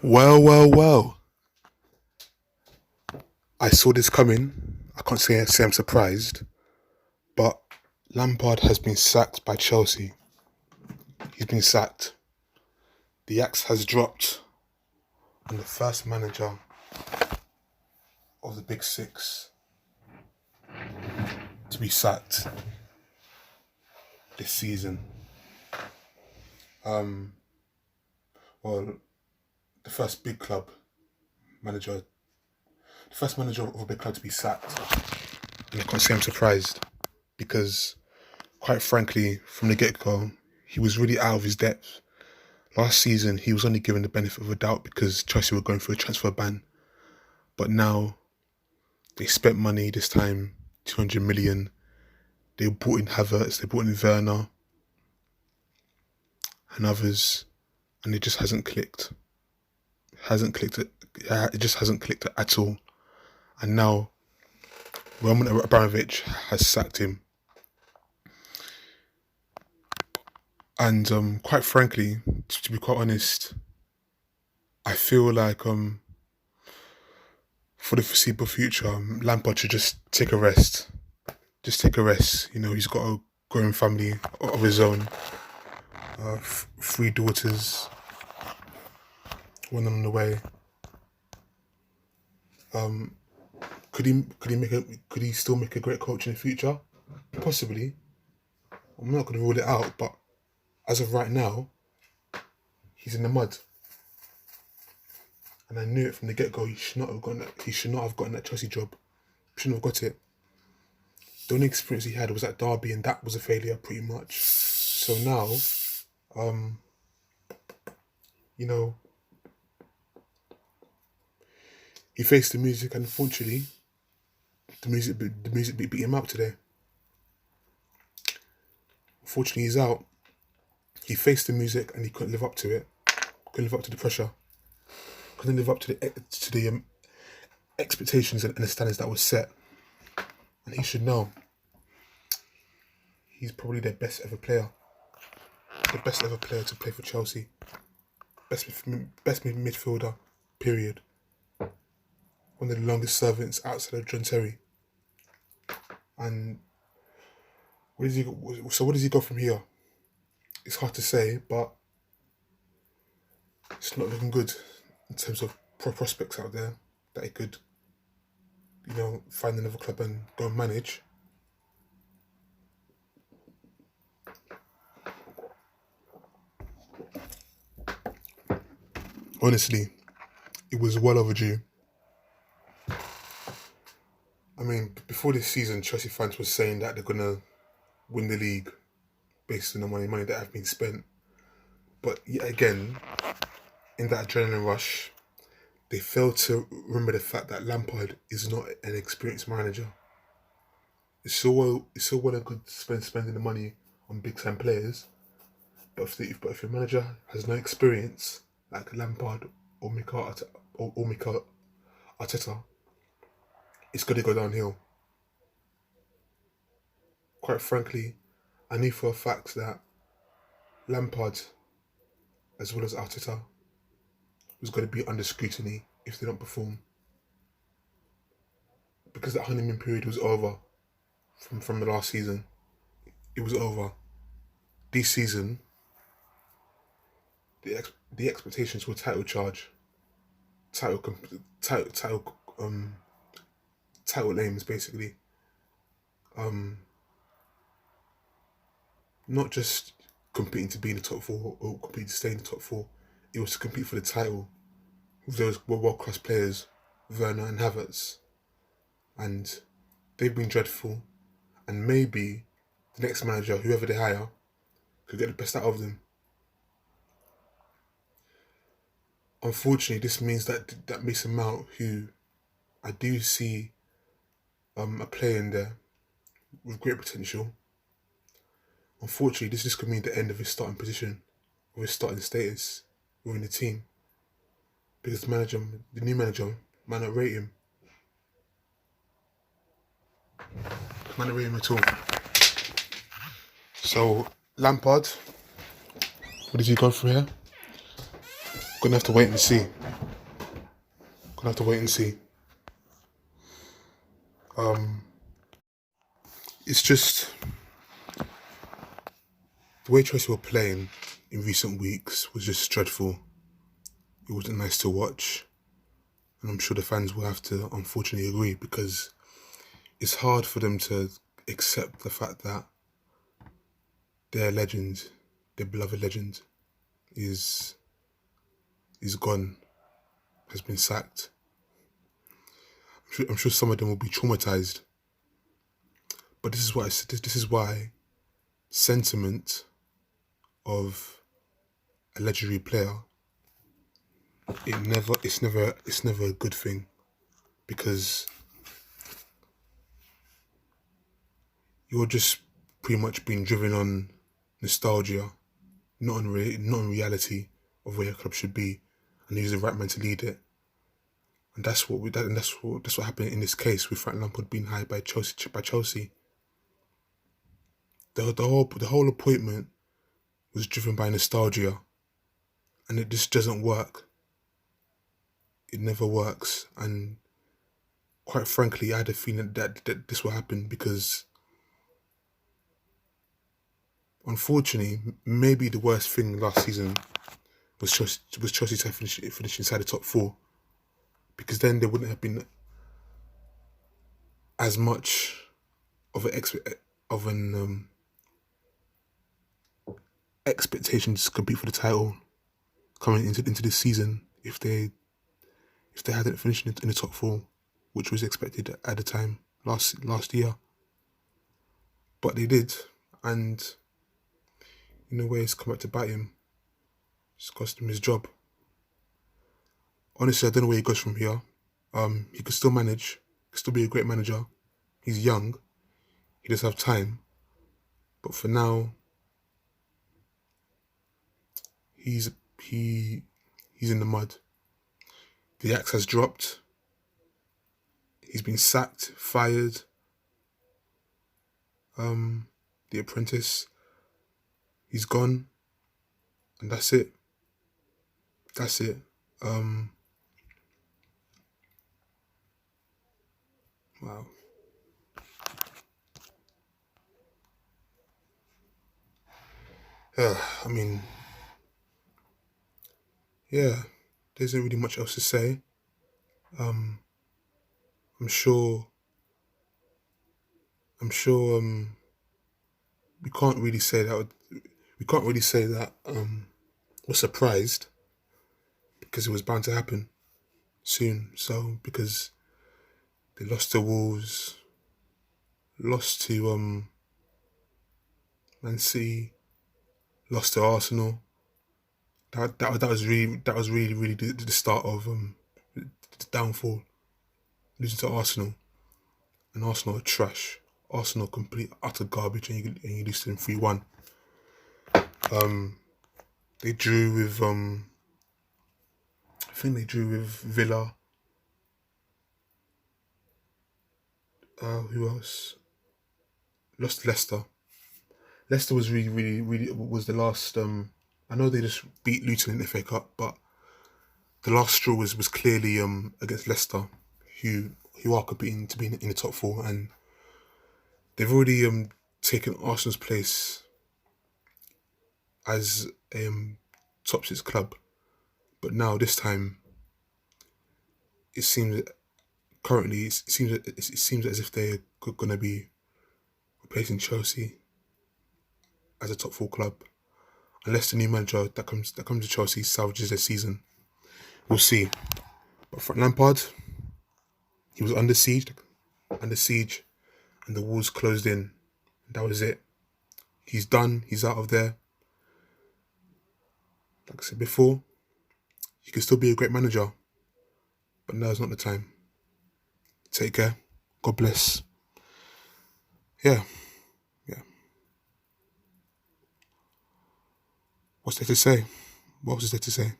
Well. I saw this coming. I can't say I'm surprised, but Lampard has been sacked by Chelsea. He's been sacked. The axe has dropped on the first manager of the Big Six to be sacked this season. Well, the first big club manager, the first manager of a big club to be sacked. And I can't say I'm surprised because, quite frankly, from the get-go, he was really out of his depth. Last season, he was only given the benefit of the doubt because Chelsea were going through a transfer ban. But now, they spent money this time, 200 million. They brought in Havertz, they brought in Werner and others, and it just hasn't clicked. It just hasn't clicked at all. And now, Roman Abramovich has sacked him. And quite frankly, to be quite honest, I feel like for the foreseeable future, Lampard should just take a rest. Just take a rest. You know, he's got a growing family of his own. Three daughters, one on the way. Could he still make a great coach in the future? Possibly. I'm not going to rule it out, but as of right now, he's in the mud. And I knew it from the get-go. He should not have gotten that Chelsea job. He shouldn't have got it. The only experience he had was at Derby, and that was a failure pretty much. So now, he faced the music, and unfortunately, the music beat him out today. Unfortunately, he's out. He faced the music, and he couldn't live up to it. Couldn't live up to the pressure. Couldn't live up to the expectations and the standards that was set. And he should know. He's probably their best ever player. The best ever player to play for Chelsea. Best midfielder, period. One of the longest servants outside of John Terry. And where does he go from here? It's hard to say, but it's not looking good in terms of prospects out there that he could, find another club and go and manage. Honestly, it was well overdue. I mean, before this season, Chelsea fans were saying that they're going to win the league based on the money that have been spent. But yet again, in that adrenaline rush, they failed to remember the fact that Lampard is not an experienced manager. It's so well and good spending the money on big time players, but if your manager has no experience like Lampard or Mikel Arteta, it's going to go downhill. Quite frankly, I knew for a fact that Lampard, as well as Arteta, was going to be under scrutiny if they don't perform. Because that honeymoon period was over from the last season. It was over. This season, the expectations were title aims basically. Not just competing to be in the top four or competing to stay in the top four. It was to compete for the title with those world-class players, Werner and Havertz. And they've been dreadful. And maybe the next manager, whoever they hire, could get the best out of them. Unfortunately, this means that Mason Mount, who I do see a player in there with great potential, unfortunately, this could mean the end of his starting position, or his starting status within the team. Because the new manager, might not rate him. Might not rate him at all. So, Lampard, what does he go for here? Gonna have to wait and see. Gonna have to wait and see. Um, it's just the way Chelsea were playing in recent weeks was just dreadful. It wasn't nice to watch, and I'm sure the fans will have to unfortunately agree, because it's hard for them to accept the fact that their legend, their beloved legend, is gone, has been sacked. I'm sure some of them will be traumatized. But this is what I said. This is why sentiment of a legendary player, it's never a good thing, because you're just pretty much being driven on nostalgia, not on reality of where your club should be, and who's the right man to lead it. And that's what happened in this case with Frank Lampard being hired by Chelsea. The whole appointment was driven by nostalgia, and it just doesn't work. It never works, and quite frankly, I had a feeling that this will happen, because unfortunately, maybe the worst thing last season was Chelsea to finish inside the top four, because then there wouldn't have been as much of an expectation to compete for the title coming into this season if they hadn't finished in the top four, which was expected at the time last year. But they did, and in a way, it's come back to bite him. It's cost him his job. Honestly, I don't know where he goes from here. He could still manage. He could still be a great manager. He's young. He does have time. But for now, he's in the mud. The axe has dropped. He's been sacked, fired. The apprentice, he's gone, and that's it. That's it. Wow. I mean, yeah, there isn't really much else to say. I'm sure. We can't really say that. We can't really say that. We're surprised, because it was bound to happen soon. So because they lost to Wolves, lost to Man City, lost to Arsenal. That was really the start of the downfall. Losing to Arsenal, and Arsenal are trash. Arsenal complete utter garbage, and you lose to them 3-1. They drew with I think they drew with Villa. Who else? Lost to Leicester. Leicester was really was the last. I know they just beat Luton in the FA Cup, but the last straw was clearly against Leicester, who are competing to be in the top four, and they've already taken Arsenal's place as a top six club. But now this time, it seems as if they're going to be replacing Chelsea as a top four club, unless the new manager that comes to Chelsea salvages their season. We'll see. But Frank Lampard, he was under siege, and the walls closed in. That was it. He's done. He's out of there. Like I said before, he can still be a great manager, but now is not the time. Take care. God bless. Yeah. What's there to say? What else is there to say?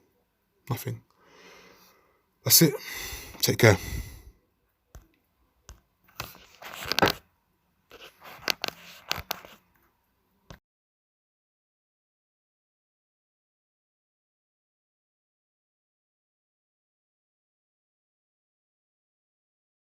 Nothing. That's it. Take care.